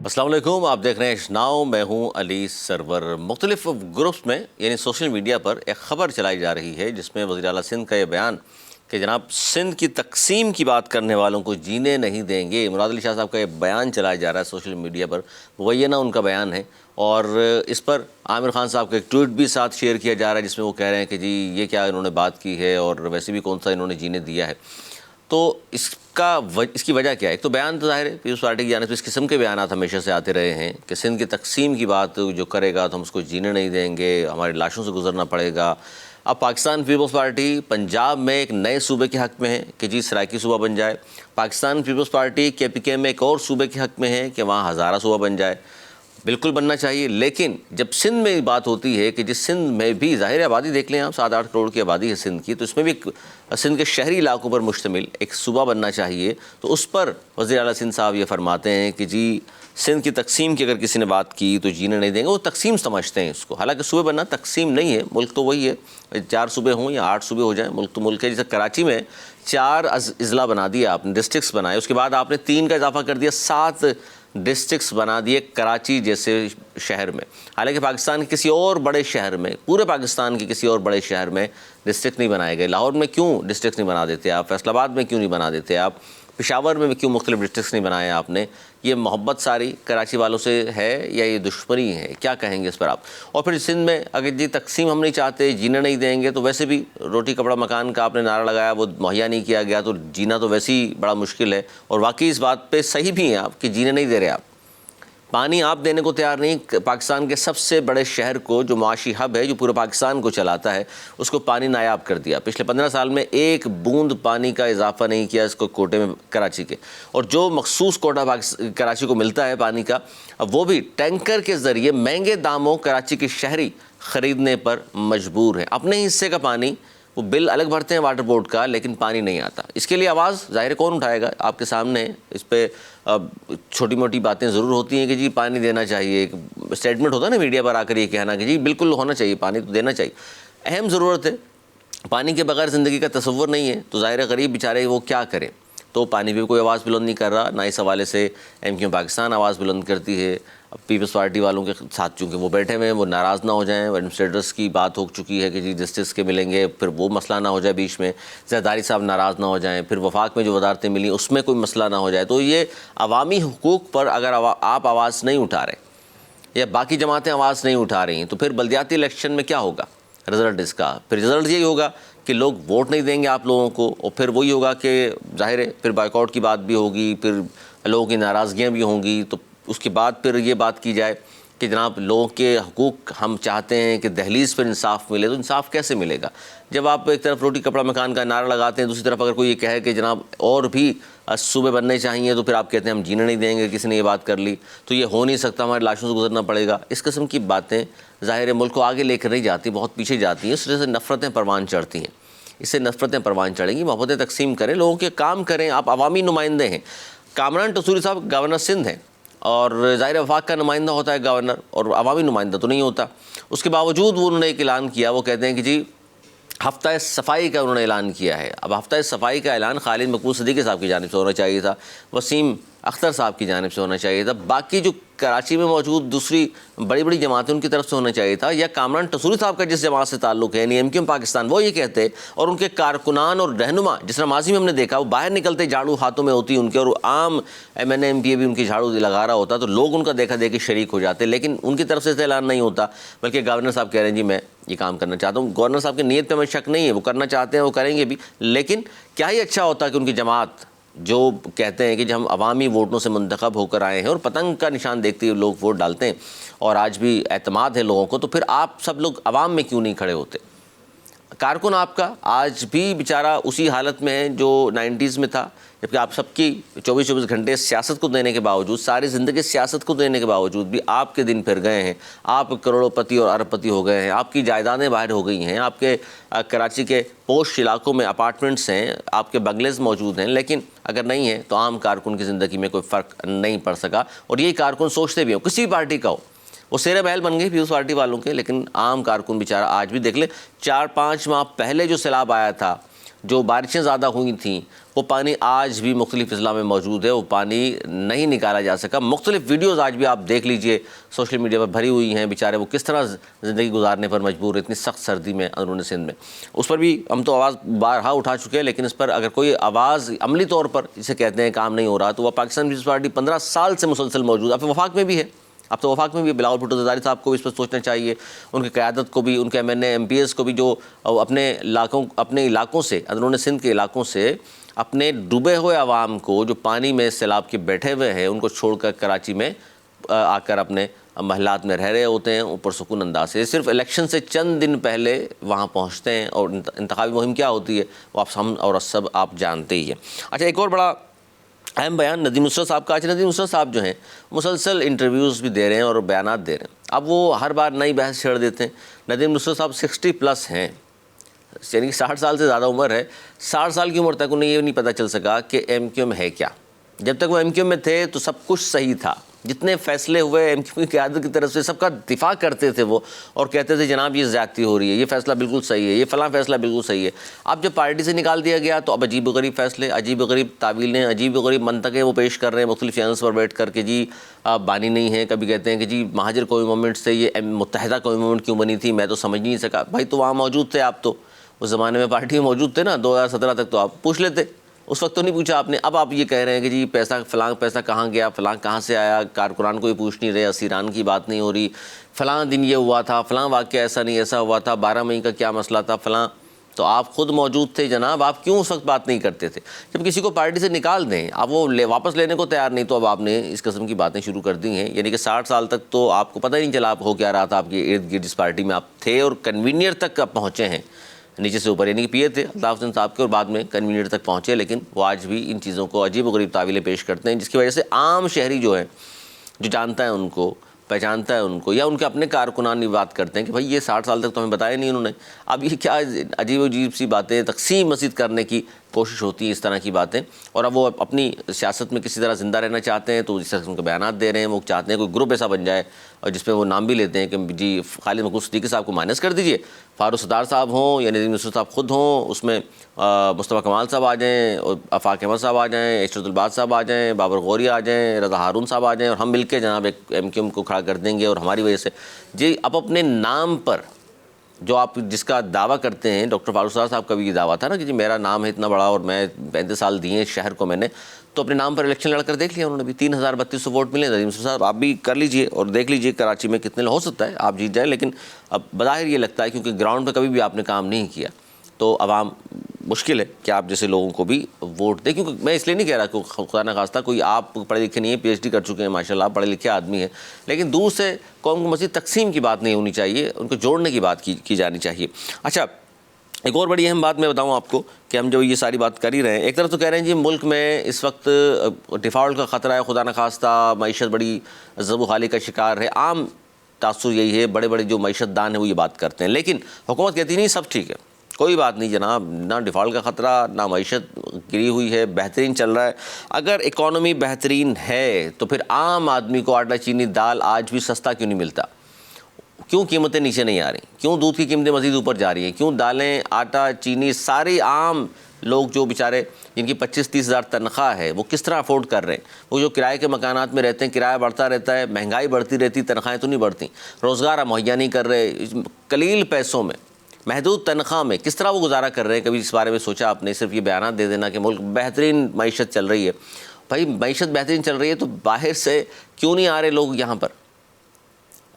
السلام علیکم، آپ دیکھ رہے ہیں ناؤ، میں ہوں علی سرور۔ مختلف گروپس میں یعنی سوشل میڈیا پر ایک خبر چلائی جا رہی ہے جس میں وزیر اعلیٰ سندھ کا یہ بیان کہ جناب سندھ کی تقسیم کی بات کرنے والوں کو جینے نہیں دیں گے۔ مراد علی شاہ صاحب کا یہ بیان چلایا جا رہا ہے سوشل میڈیا پر، مبینہ ان کا بیان ہے، اور اس پر عامر خان صاحب کا ایک ٹویٹ بھی ساتھ شیئر کیا جا رہا ہے جس میں وہ کہہ رہے ہیں کہ جی یہ کیا انہوں نے بات کی ہے اور ویسے بھی کون سا انہوں نے جینے دیا ہے۔ تو اس کی وجہ کیا ہے؟ ایک تو بیان تو ظاہر ہے پیپلز پارٹی کی جانب سے اس قسم کے بیانات ہمیشہ سے آتے رہے ہیں کہ سندھ کی تقسیم کی بات جو کرے گا تو ہم اس کو جینے نہیں دیں گے، ہماری لاشوں سے گزرنا پڑے گا۔ اب پاکستان پیپلز پارٹی پنجاب میں ایک نئے صوبے کے حق میں ہے کہ جی سرائکی صوبہ بن جائے، پاکستان پیپلز پارٹی KPK میں ایک اور صوبے کے حق میں ہے کہ وہاں ہزارہ صوبہ بن جائے۔ بالکل بننا چاہیے، لیکن جب سندھ میں بات ہوتی ہے کہ جس سندھ میں بھی ظاہر آبادی دیکھ لیں آپ، 7-8 کروڑ کی آبادی ہے سندھ کی، تو اس میں بھی سندھ کے شہری علاقوں پر مشتمل ایک صوبہ بننا چاہیے۔ تو اس پر وزیر اعلیٰ سندھ صاحب یہ فرماتے ہیں کہ جی سندھ کی تقسیم کی اگر کسی نے بات کی تو جینے نہیں دیں گے۔ وہ تقسیم سمجھتے ہیں اس کو، حالانکہ صوبے بننا تقسیم نہیں ہے، ملک تو وہی ہے، 4 صوبے ہوں یا 8 صوبے ہو جائیں، ملک تو ملک ہے۔ جیسے کراچی میں 4 اضلاع بنا دیا آپ نے، ڈسٹرکٹس بنائے، اس کے بعد آپ نے 3 کا اضافہ کر دیا، 7 ڈسٹرکٹس بنا دیے کراچی جیسے شہر میں۔ حالانکہ پاکستان کے کسی اور بڑے شہر میں، پورے پاکستان کے کسی اور بڑے شہر میں ڈسٹرکٹ نہیں بنائے گئے۔ لاہور میں کیوں ڈسٹرکٹ نہیں بنا دیتے آپ؟ فیصل آباد میں کیوں نہیں بنا دیتے آپ؟ پشاور میں کیوں مختلف ڈسٹرکٹس نہیں بنائے آپ نے؟ یہ محبت ساری کراچی والوں سے ہے یا یہ دشمنی ہے؟ کیا کہیں گے اس پر آپ؟ اور پھر سندھ میں اگر جی تقسیم ہم نہیں چاہتے، جینے نہیں دیں گے، تو ویسے بھی روٹی کپڑا مکان کا آپ نے نعرہ لگایا، وہ مہیا نہیں کیا گیا، تو جینا تو ویسے ہی بڑا مشکل ہے۔ اور واقعی اس بات پہ صحیح بھی ہیں آپ کہ جینے نہیں دے رہے آپ، پانی آپ دینے کو تیار نہیں۔ پاکستان کے سب سے بڑے شہر کو، جو معاشی ہب ہے، جو پورے پاکستان کو چلاتا ہے، اس کو پانی نایاب کر دیا۔ پچھلے 15 سال میں ایک بوند پانی کا اضافہ نہیں کیا اس کو کوٹے میں کراچی کے، اور جو مخصوص کوٹا کراچی کو ملتا ہے پانی کا، وہ بھی ٹینکر کے ذریعے مہنگے داموں کراچی کے شہری خریدنے پر مجبور ہیں۔ اپنے حصے کا پانی وہ بل الگ بھرتے ہیں واٹر بورڈ کا، لیکن پانی نہیں آتا۔ اس کے لیے آواز ظاہر کون اٹھائے گا؟ آپ کے سامنے اس پہ چھوٹی موٹی باتیں ضرور ہوتی ہیں کہ جی پانی دینا چاہیے، ایک اسٹیٹمنٹ ہوتا ہے نا میڈیا پر آ کر یہ کہنا کہ جی بالکل ہونا چاہیے، پانی تو دینا چاہیے، اہم ضرورت ہے۔ پانی کے بغیر زندگی کا تصور نہیں ہے، تو ظاہر غریب بیچارے وہ کیا کریں؟ تو پانی پہ کوئی آواز بلند نہیں کر رہا، نہ اس حوالے سے MQ پاکستان آواز بلند کرتی ہے۔ پیپلز پارٹی والوں کے ساتھ چونکہ وہ بیٹھے ہوئے ہیں، وہ ناراض نہ ہو جائیں، ایڈمنسٹریٹرس کی بات ہو چکی ہے کہ جی جسٹس کے ملیں گے، پھر وہ مسئلہ نہ ہو جائے بیچ میں، زرداری صاحب ناراض نہ ہو جائیں، پھر وفاق میں جو وزارتیں ملیں اس میں کوئی مسئلہ نہ ہو جائے۔ تو یہ عوامی حقوق پر اگر آپ آواز نہیں اٹھا رہے یا باقی جماعتیں آواز نہیں اٹھا رہی ہیں، تو پھر بلدیاتی الیکشن میں کیا ہوگا رزلٹ اس کا؟ پھر رزلٹ یہی ہوگا کہ لوگ ووٹ نہیں دیں گے آپ لوگوں کو، اور پھر وہی ہوگا کہ ظاہر ہے پھر بائیک آؤٹ کی بات بھی ہوگی، پھر لوگوں کی ناراضگیاں بھی ہوں گی۔ تو اس کے بعد پھر یہ بات کی جائے کہ جناب لوگوں کے حقوق ہم چاہتے ہیں کہ دہلیز پر انصاف ملے، تو انصاف کیسے ملے گا جب آپ ایک طرف روٹی کپڑا مکان کا نعرہ لگاتے ہیں، دوسری طرف اگر کوئی یہ کہے کہ جناب اور بھی صوبے بننے چاہیے، تو پھر آپ کہتے ہیں ہم جینے نہیں دیں گے، کسی نے یہ بات کر لی تو یہ ہو نہیں سکتا، ہماری لاشوں سے گزرنا پڑے گا۔ اس قسم کی باتیں ظاہر ملک کو آگے لے کر نہیں جاتی، بہت پیچھے جاتی ہیں، اس وجہ سے نفرتیں پروان چڑھتی ہیں۔ اس سے نفرتیں پروان چڑھیں گی، محبتیں تقسیم کریں، لوگوں کے کام کریں، آپ عوامی نمائندے ہیں۔ کامران ٹسوری صاحب گورنر سندھ ہیں، اور ظاہر وفاق کا نمائندہ ہوتا ہے گورنر، اور عوامی نمائندہ تو نہیں ہوتا۔ اس کے باوجود وہ انہوں نے ایک اعلان کیا، وہ کہتے ہیں کہ جی ہفتہ صفائی کا انہوں نے اعلان کیا ہے۔ اب ہفتہ صفائی کا اعلان خالد مقبول صدیقی صاحب کی جانب سے ہونا چاہیے تھا، وسیم اختر صاحب کی جانب سے ہونا چاہیے تھا، باقی جو کراچی میں موجود دوسری بڑی بڑی جماعتیں ان کی طرف سے ہونا چاہیے تھا، یا کامران ٹسوری صاحب کا جس جماعت سے تعلق ہے یعنی MQ پاکستان، وہ یہ کہتے، اور ان کے کارکنان اور رہنما جس طرح ماضی میں ہم نے دیکھا، وہ باہر نکلتے جھاڑو ہاتھوں میں ہوتی ان کے، اور عام MNA MPA بھی ان کی جھاڑو لگا رہا ہوتا، تو لوگ ان کا دیکھا دیکھی شریک ہو جاتے، لیکن ان کی طرف سے اعلان نہیں ہوتا، بلکہ گورنر صاحب کہہ رہے ہیں جی میں یہ کام کرنا چاہتا ہوں۔ گورنر صاحب کی نیت پہ ہمیں شک نہیں ہے، وہ کرنا چاہتے ہیں، وہ کریں گے بھی، لیکن کیا ہی اچھا ہوتا کہ ان کی جماعت جو کہتے ہیں کہ جب ہم عوامی ووٹوں سے منتخب ہو کر آئے ہیں اور پتنگ کا نشان دیکھتے ہوئے لوگ ووٹ ڈالتے ہیں اور آج بھی اعتماد ہے لوگوں کو، تو پھر آپ سب لوگ عوام میں کیوں نہیں کھڑے ہوتے؟ کارکن آپ کا آج بھی بیچارہ اسی حالت میں ہے جو 90s میں تھا، جبکہ آپ سب کی 24 گھنٹے سیاست کو دینے کے باوجود، ساری زندگی سیاست کو دینے کے باوجود بھی آپ کے دن پھر گئے ہیں، آپ کروڑوں پتی اور ارب پتی ہو گئے ہیں، آپ کی جائیدادیں باہر ہو گئی ہیں، آپ کے کراچی کے پوش علاقوں میں اپارٹمنٹس ہیں، آپ کے بنگلز موجود ہیں، لیکن اگر نہیں ہے تو عام کارکن کی زندگی میں کوئی فرق نہیں پڑ سکا۔ اور یہی کارکن سوچتے بھی ہوں، کسی بھی پارٹی کا ہو، وہ سیرے محل بن گئے پیپلز پارٹی والوں کے، لیکن عام کارکن بیچارہ آج بھی دیکھ لیں 4-5 ماہ پہلے جو سیلاب آیا تھا جو بارشیں زیادہ ہوئی تھیں وہ پانی آج بھی مختلف اضلاع میں موجود ہے، وہ پانی نہیں نکالا جا سکا۔ مختلف ویڈیوز آج بھی آپ دیکھ لیجئے سوشل میڈیا پر بھری ہوئی ہیں، بیچارے وہ کس طرح زندگی گزارنے پر مجبور ہیں اتنی سخت سردی میں اندرون سندھ میں۔ اس پر بھی ہم تو آواز بارہا اٹھا چکے ہیں، لیکن اس پر اگر کوئی آواز عملی طور پر جسے کہتے ہیں کام نہیں ہو رہا، تو وہ پاکستان پیپلز پارٹی 15 سال سے مسلسل موجود ہے، اب وفاق میں بھی ہے۔ اب تو وفاق میں بھی بلاول بھٹو زرداری صاحب کو بھی اس پر سوچنا چاہیے، ان کی قیادت کو بھی، ان کے M N A M P S کو بھی، جو اپنے علاقوں سے، اندرون سندھ کے علاقوں سے اپنے ڈوبے ہوئے عوام کو جو پانی میں سیلاب کے بیٹھے ہوئے ہیں ان کو چھوڑ کر کراچی میں آ کر اپنے محلات میں رہ رہے ہوتے ہیں اوپر سکون انداز سے۔ صرف الیکشن سے چند دن پہلے وہاں پہنچتے ہیں، اور انتخابی مہم کیا ہوتی ہے وہ ہم اور سب آپ جانتے ہی ہیں۔ اچھا، ایک اور بڑا اہم بیان ندیم نصرت صاحب کا۔ آج ندیم نصرت صاحب جو ہیں مسلسل انٹرویوز بھی دے رہے ہیں اور بیانات دے رہے ہیں، اب وہ ہر بار نئی بحث چھیڑ دیتے ہیں۔ ندیم نصرت صاحب 60+ ہیں، یعنی 60 سال سے زیادہ عمر ہے۔ 60 سال کی عمر تک انہیں یہ نہیں پتہ چل سکا کہ ایم کیو ایم ہے کیا۔ جب تک وہ ایم کیو ایم میں تھے تو سب کچھ صحیح تھا، جتنے فیصلے ہوئے ایم کیو ایم کی قیادت کی طرف سے سب کا دفاع کرتے تھے وہ، اور کہتے تھے جناب یہ زیادتی ہو رہی ہے، یہ فیصلہ بالکل صحیح ہے، یہ فلاں فیصلہ بالکل صحیح ہے۔ اب جب پارٹی سے نکال دیا گیا تو اب عجیب و غریب فیصلے، عجیب و غریب تعویلیں، عجیب و غریب منطقیں وہ پیش کر رہے ہیں مختلف چینلز پر بیٹھ کر کہ جی آپ بانی نہیں ہیں، کبھی کہتے ہیں کہ جی مہاجر قومی موومنٹ سے یہ متحدہ قومی موومنٹ کیوں بنی تھی، میں تو سمجھ نہیں سکا۔ بھائی تو وہاں موجود تھے آپ، تو اس زمانے میں پارٹی میں موجود تھے نا، 2017 تک تو آپ پوچھ لیتے، اس وقت تو نہیں پوچھا آپ نے۔ اب آپ یہ کہہ رہے ہیں کہ جی پیسہ فلاں پیسہ کہاں گیا، فلاں کہاں سے آیا، کارکنان کو یہ پوچھ نہیں رہے، اسیران کی بات نہیں ہو رہی، فلاں دن یہ ہوا تھا، فلاں واقعہ ایسا نہیں ایسا ہوا تھا، 12 مئی کا کیا مسئلہ تھا فلاں۔ تو آپ خود موجود تھے جناب، آپ کیوں اس وقت بات نہیں کرتے تھے؟ جب کسی کو پارٹی سے نکال دیں، اب وہ واپس لینے کو تیار نہیں، تو اب آپ نے اس قسم کی باتیں شروع کر دی ہیں۔ یعنی کہ 60 سال تک تو آپ کو پتہ ہی نہیں چلا آپ ہو کیا رہا تھا، آپ کے ارد گرد جس پارٹی میں آپ تھے، اور کنوینئر تک آپ پہنچے ہیں نیچے سے اوپر، یعنی کہ پیے تھے اللہ حسین صاحب کے اور بعد میں کنوینئر تک پہنچے، لیکن وہ آج بھی ان چیزوں کو عجیب و غریب تعویلیں پیش کرتے ہیں، جس کی وجہ سے عام شہری جو ہے، جو جانتا ہے ان کو، پہچانتا ہے ان کو، یا ان کے اپنے کارکنان یہ بات کرتے ہیں کہ بھائی یہ 60 سال تک تو ہمیں بتایا نہیں انہوں نے، اب یہ کیا عجیب و عجیب سی باتیں، تقسیم مسجد کرنے کی کوشش ہوتی ہے اس طرح کی باتیں، اور اب وہ اپنی سیاست میں کسی طرح زندہ رہنا چاہتے ہیں تو اس قسم کے بیانات دے رہے ہیں۔ وہ چاہتے ہیں کوئی گروپ ایسا بن جائے اور جس پہ وہ نام بھی لیتے ہیں کہ جی خالد مقبول صدیقی صاحب کو مائنس کر دیجئے، فاروق ستار صاحب ہوں یا ندیم نصرت صاحب خود ہوں، اس میں مصطفیٰ کمال صاحب آ جائیں، اور آفاق احمد صاحب آ جائیں، عشرت الباز صاحب آ جائیں، بابر غوری آ جائیں، رضا ہارون صاحب آ جائیں، اور ہم مل کے جناب ایک ایم کیو ایم کو کھڑا کر دیں گے، اور ہماری وجہ سے جی اب اپنے نام پر جو آپ جس کا دعویٰ کرتے ہیں، ڈاکٹر فاروق ستار صاحب کا بھی یہ دعویٰ تھا نا کہ جی میرا نام ہے اتنا بڑا اور میں 35 سال دیے شہر کو میں نے، تو اپنے نام پر الیکشن لڑ کر دیکھ لیا انہوں نے بھی، 3032 ووٹ ملے۔ ندیم صاحب آپ بھی کر لیجئے اور دیکھ لیجئے کراچی میں کتنے ہو سکتا ہے آپ جیت جائیں، لیکن اب بظاہر یہ لگتا ہے کیونکہ گراؤنڈ پہ کبھی بھی آپ نے کام نہیں کیا تو عوام مشکل ہے کہ آپ جیسے لوگوں کو بھی ووٹ دیں۔ کیونکہ میں اس لیے نہیں کہہ رہا کہ خدا نخواستہ کوئی آپ پڑھے لکھے نہیں ہیں، پی ایچ ڈی کر چکے ہیں ماشاء اللہ، آپ پڑھے لکھے آدمی ہیں، لیکن دور سے قوم کو مزید تقسیم کی بات نہیں ہونی چاہیے، ان کو جوڑنے کی بات کی جانی چاہیے۔ اچھا، ایک اور بڑی اہم بات میں بتاؤں آپ کو کہ ہم جو یہ ساری بات کر ہی رہے ہیں، ایک طرف تو کہہ رہے ہیں جی ملک میں اس وقت ڈیفالٹ کا خطرہ ہے، خدا نخواستہ معیشت بڑی ضرب و خالی کا شکار ہے، عام تاثر یہی ہے، بڑے بڑے جو معیشت دان ہیں وہ یہ بات کرتے ہیں، لیکن حکومت کہتی نہیں سب ٹھیک ہے، کوئی بات نہیں جناب، نہ ڈیفالٹ کا خطرہ، نہ معیشت گری ہوئی ہے، بہترین چل رہا ہے۔ اگر اکانومی بہترین ہے تو پھر عام آدمی کو آٹا چینی دال آج بھی سستا کیوں نہیں ملتا؟ کیوں قیمتیں نیچے نہیں آ رہی؟ کیوں دودھ کی قیمتیں مزید اوپر جا رہی ہیں؟ کیوں دالیں، آٹا، چینی، ساری عام لوگ جو بیچارے جن کی 25-30 ہزار تنخواہ ہے وہ کس طرح افورڈ کر رہے ہیں؟ وہ جو کرائے کے مکانات میں رہتے ہیں، کرایہ بڑھتا رہتا ہے، مہنگائی بڑھتی رہتی، تنخواہیں تو نہیں بڑھتی، روزگار مہیا نہیں کر رہے، قلیل پیسوں میں، محدود تنخواہ میں کس طرح وہ گزارا کر رہے ہیں؟ کبھی اس بارے میں سوچا آپ نے؟ صرف یہ بیانات دے دینا کہ ملک بہترین معیشت چل رہی ہے، بھائی معیشت بہترین چل رہی ہے تو باہر سے کیوں نہیں آ رہے لوگ یہاں پر؟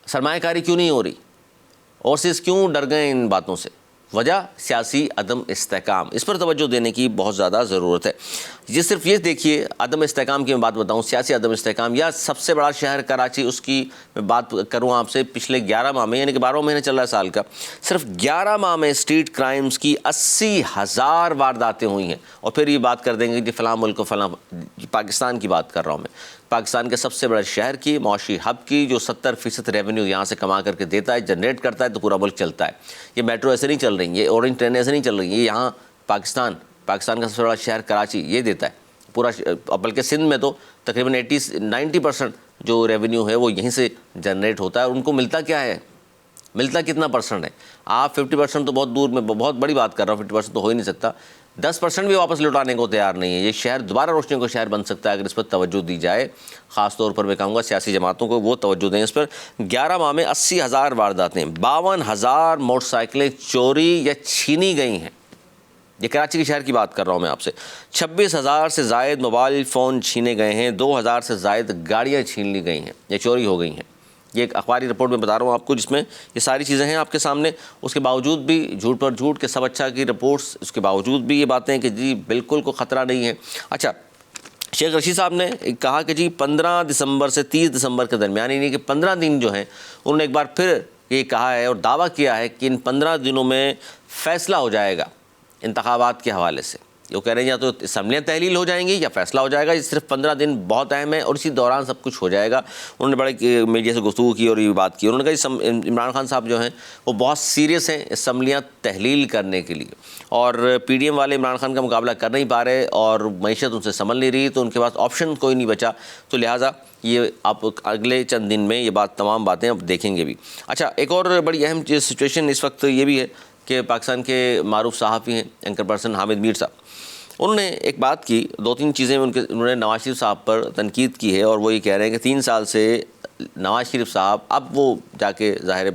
سرمایہ کاری کیوں نہیں ہو رہی؟ اوورسیز کیوں ڈر گئے ان باتوں سے؟ وجہ سیاسی عدم استحکام، اس پر توجہ دینے کی بہت زیادہ ضرورت ہے۔ یہ صرف یہ دیکھیے عدم استحکام کی میں بات بتاؤں، سیاسی عدم استحکام، یا سب سے بڑا شہر کراچی، اس کی میں بات کروں آپ سے، پچھلے 11 ماہ میں، یعنی کہ 12 مہینے چل رہا ہے سال کا، صرف 11 ماہ میں اسٹریٹ کرائمز کی 80,000 وارداتیں ہوئی ہیں، اور پھر یہ بات کر دیں گے کہ فلاں ملک و فلاں، پاکستان کی بات کر رہا ہوں میں، پاکستان کے سب سے بڑے شہر کی، معاشی ہب کی، جو 70% ریونیو یہاں سے کما کر کے دیتا ہے، جنریٹ کرتا ہے، تو پورا ملک چلتا ہے۔ یہ میٹرو ایسے نہیں چل رہی، یہ اورنج ٹرین ایسے نہیں چل رہی، یہ یہاں پاکستان کا سب سے بڑا شہر کراچی یہ دیتا ہے پورا، بلکہ سندھ میں تو تقریباً 90% جو ریونیو ہے وہ یہیں سے جنریٹ ہوتا ہے، اور ان کو ملتا کیا ہے؟ ملتا کتنا پرسنٹ ہے؟ آپ 50% تو بہت دور میں، بہت بڑی بات کر رہا ہوں، 50% تو ہو ہی نہیں سکتا، 10% بھی واپس لوٹانے کو تیار نہیں ہے. یہ شہر دوبارہ روشنی کا شہر بن سکتا ہے اگر اس پر توجہ دی جائے. خاص طور پر میں کہوں گا سیاسی جماعتوں کو وہ توجہ دیں اس پر. 11 ماہ میں 80,000 وارداتیں, 52,000 موٹر سائیکلیں چوری یا چھینی گئی ہیں. یہ کراچی کے شہر کی بات کر رہا ہوں میں آپ سے. 26,000 سے زائد موبائل فون چھینے گئے ہیں, 2,000 سے زائد گاڑیاں چھین لی گئی ہیں یا چوری ہو گئی ہیں. یہ ایک اخباری رپورٹ میں بتا رہا ہوں آپ کو جس میں یہ ساری چیزیں ہیں آپ کے سامنے. اس کے باوجود بھی جھوٹ پر جھوٹ کے سب اچھا کی رپورٹس, اس کے باوجود بھی یہ باتیں کہ جی بالکل کوئی خطرہ نہیں ہے. اچھا, شیخ رشید صاحب نے کہا کہ جی 15 دسمبر سے 30 دسمبر کے درمیان, یعنی کہ 15 دن جو ہیں, انہوں نے ایک بار پھر یہ کہا ہے اور دعویٰ کیا ہے کہ ان 15 دنوں میں فیصلہ ہو جائے گا انتخابات کے حوالے سے. وہ کہہ رہے ہیں یا تو اسمبلیاں تحلیل ہو جائیں گی یا فیصلہ ہو جائے گا. یہ صرف 15 دن بہت اہم ہے اور اسی دوران سب کچھ ہو جائے گا. انہوں نے بڑے میڈیا سے گفتگو کی اور یہ بات کی. انہوں نے کہا عمران خان صاحب جو ہیں وہ بہت سیریس ہیں اسمبلیاں تحلیل کرنے کے لیے, اور پی ڈی ایم والے عمران خان کا مقابلہ کر نہیں پا رہے اور معیشت ان سے سنبھل نہیں رہی, تو ان کے پاس آپشن کوئی نہیں بچا. تو لہٰذا یہ آپ اگلے چند دن میں یہ تمام باتیں اب دیکھیں گے بھی. اچھا, ایک اور بڑی اہم سچویشن اس وقت یہ بھی ہے کہ پاکستان کے معروف صحافی ہیں اینکر پرسن حامد میر صاحب, انہوں نے ایک بات کی, 2-3 چیزیں انہوں نے نواز شریف صاحب پر تنقید کی ہے, اور وہ یہ کہہ رہے ہیں کہ 3 سال سے نواز شریف صاحب, اب وہ جا کے ظاہر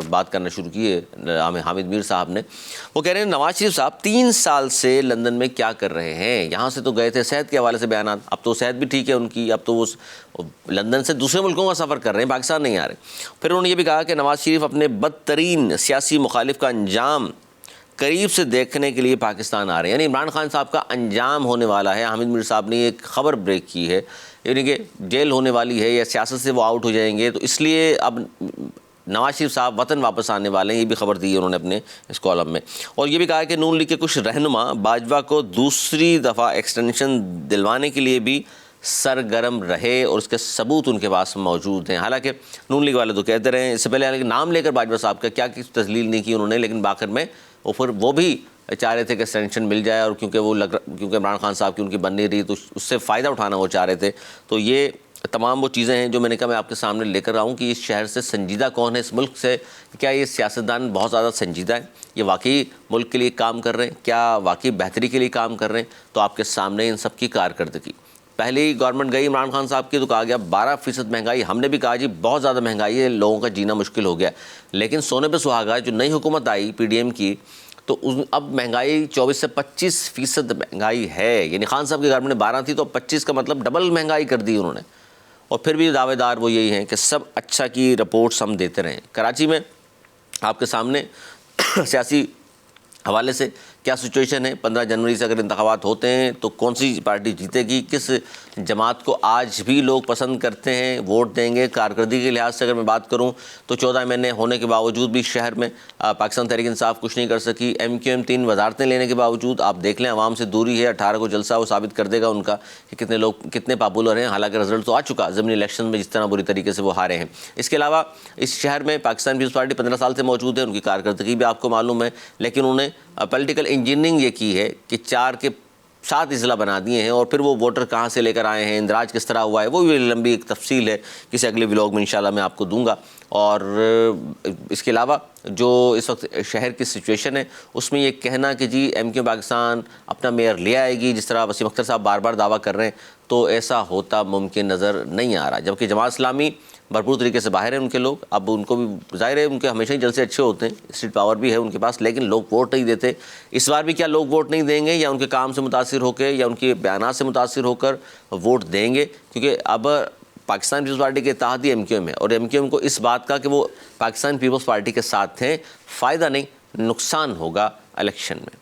بات کرنا شروع کی ہے حامد میر صاحب نے, وہ کہہ رہے ہیں نواز شریف صاحب 3 سال سے لندن میں کیا کر رہے ہیں. یہاں سے تو گئے تھے صحت کے حوالے سے بیانات, اب تو صحت بھی ٹھیک ہے ان کی, اب تو وہ لندن سے دوسرے ملکوں کا سفر کر رہے ہیں, پاکستان نہیں آ رہے. پھر انہوں نے یہ بھی کہا کہ نواز شریف اپنے بدترین سیاسی مخالف کا انجام قریب سے دیکھنے کے لیے پاکستان آ رہے ہیں, یعنی عمران خان صاحب کا انجام ہونے والا ہے. حامد میر صاحب نے ایک خبر بریک کی ہے, یعنی کہ جیل ہونے والی ہے یا سیاست سے وہ آؤٹ ہو جائیں گے, تو اس لیے اب نواز شریف صاحب وطن واپس آنے والے ہیں. یہ بھی خبر دی ہے انہوں نے اپنے اس کالم میں. اور یہ بھی کہا کہ نون لیگ کے کچھ رہنما باجوہ کو دوسری دفعہ ایکسٹینشن دلوانے کے لیے بھی سرگرم رہے اور اس کے ثبوت ان کے پاس موجود ہیں. حالانکہ نون لیگ والے تو کہتے رہے ہیں اس سے پہلے, حالانکہ نام لے کر باجوہ صاحب کا کیا تذلیل نہیں کی انہوں نے, لیکن باخر میں وہ بھی چاہ رہے تھے کہ ایکسٹینشن مل جائے, اور کیونکہ عمران خان صاحب کی ان کی بن نہیں رہی تو اس سے فائدہ اٹھانا وہ چاہ رہے تھے. تو یہ تمام وہ چیزیں ہیں جو میں نے کہا میں آپ کے سامنے لے کر آؤں کہ اس شہر سے سنجیدہ کون ہے, اس ملک سے کیا یہ سیاستدان بہت زیادہ سنجیدہ ہیں, یہ واقعی ملک کے لیے کام کر رہے ہیں, کیا واقعی بہتری کے لیے کام کر رہے ہیں. تو آپ کے سامنے ان سب کی کارکردگی. پہلی گورنمنٹ گئی عمران خان صاحب کی تو کہا گیا 12% مہنگائی. ہم نے بھی کہا جی بہت زیادہ مہنگائی ہے, لوگوں کا جینا مشکل ہو گیا. لیکن سونے پہ سہاگا, جو نئی حکومت آئی پی ڈی ایم کی, تو اب مہنگائی 24 سے 25% مہنگائی ہے. یعنی خان صاحب کی گورنمنٹ 12 تھی تو 25 کا مطلب ڈبل مہنگائی کر دی انہوں نے. اور پھر بھی دعوے دار وہ یہی ہیں کہ سب اچھا کی رپورٹس ہم دیتے رہیں. کراچی میں آپ کے سامنے سیاسی حوالے سے کیا سچویشن ہے. 15 جنوری سے اگر انتخابات ہوتے ہیں تو کون سی پارٹی جیتے گی, کس جماعت کو آج بھی لوگ پسند کرتے ہیں, ووٹ دیں گے. کارکردگی کے لحاظ سے اگر میں بات کروں تو 14 مہینے ہونے کے باوجود بھی شہر میں پاکستان تحریک انصاف کچھ نہیں کر سکی. ایم کیو ایم 3 وزارتیں لینے کے باوجود آپ دیکھ لیں عوام سے دوری ہے. 18 کو جلسہ وہ ثابت کر دے گا ان کا کہ کتنے لوگ کتنے پاپولر ہیں. حالانکہ رزلٹ تو آ چکا ضمنی الیکشن میں, جس طرح بری طریقے سے وہ ہارے ہیں. اس کے علاوہ اس شہر میں پاکستان پیپلز پارٹی 15 سال سے موجود ہے, ان کی کارکردگی بھی آپ کو معلوم ہے. لیکن انہوں نے پولیٹیکل انجینئرنگ یہ کی ہے کہ 4 کے 7 اضلاع بنا دیے ہیں, اور پھر وہ ووٹر کہاں سے لے کر آئے ہیں, اندراج کس طرح ہوا ہے, وہ بھی لمبی ایک تفصیل ہے, کسی اگلے ولاگ میں انشاءاللہ میں آپ کو دوں گا. اور اس کے علاوہ جو اس وقت شہر کی سچویشن ہے اس میں یہ کہنا کہ جی ایم کیو پاکستان اپنا میئر لے آئے گی, جس طرح وسیم اختر صاحب بار بار دعویٰ کر رہے ہیں, تو ایسا ہوتا ممکن نظر نہیں آ رہا. جبکہ جماعت اسلامی بھرپور طریقے سے باہر ہیں ان کے لوگ, اب ان کو بھی ظاہر ہے ان کے ہمیشہ ہی جلسے اچھے ہوتے ہیں, اسٹیٹ پاور بھی ہے ان کے پاس, لیکن لوگ ووٹ نہیں دیتے. اس بار بھی کیا لوگ ووٹ نہیں دیں گے, یا ان کے کام سے متاثر ہو کے یا ان کے بیانات سے متاثر ہو کر ووٹ دیں گے؟ کیونکہ اب پاکستان پیپلز پارٹی کے اتحادی ایم کیو ایم ہے, اور ایم کیو ایم کو اس بات کا کہ وہ پاکستان پیپلز پارٹی کے ساتھ ہیں فائدہ نہیں, نقصان ہوگا الیکشن میں.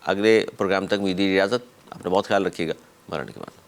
اگلے پروگرام تک میری اجازت, اپنا بہت خیال رکھیے گا. مرحبا.